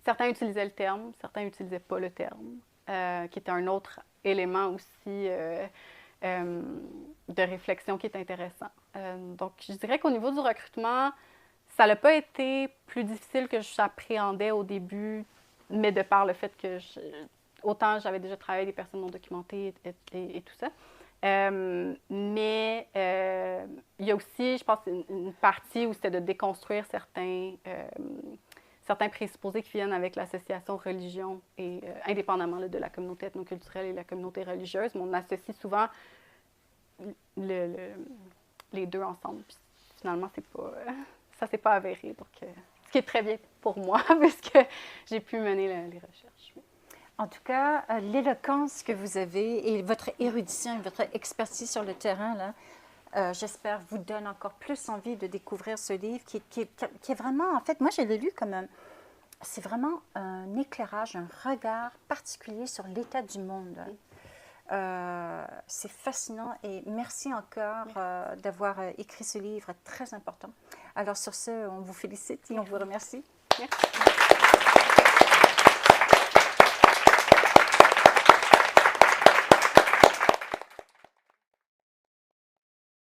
B: Certains utilisaient le terme, certains n'utilisaient pas le terme, qui était un autre élément aussi de réflexion qui est intéressant. Donc, je dirais qu'au niveau du recrutement, ça n'a pas été plus difficile que j'appréhendais au début, mais de par le fait que autant j'avais déjà travaillé avec des personnes non documentées et tout ça. Mais il y a aussi, je pense, une partie où c'était de déconstruire certains présupposés qui viennent avec l'association religion, et indépendamment là, de la communauté ethnoculturelle et la communauté religieuse, mais on associe souvent les deux ensemble. Puis, finalement, ça s'est pas avéré. Donc, ce qui est très bien pour moi, puisque j'ai pu mener les recherches.
A: En tout cas, l'éloquence que vous avez et votre érudition et votre expertise sur le terrain, là, j'espère, vous donne encore plus envie de découvrir ce livre qui est vraiment, en fait, moi, je l'ai lu comme c'est vraiment un éclairage, un regard particulier sur l'état du monde. C'est fascinant et merci encore d'avoir écrit ce livre très important. Alors, sur ce, on vous félicite et on vous remercie.
B: Merci.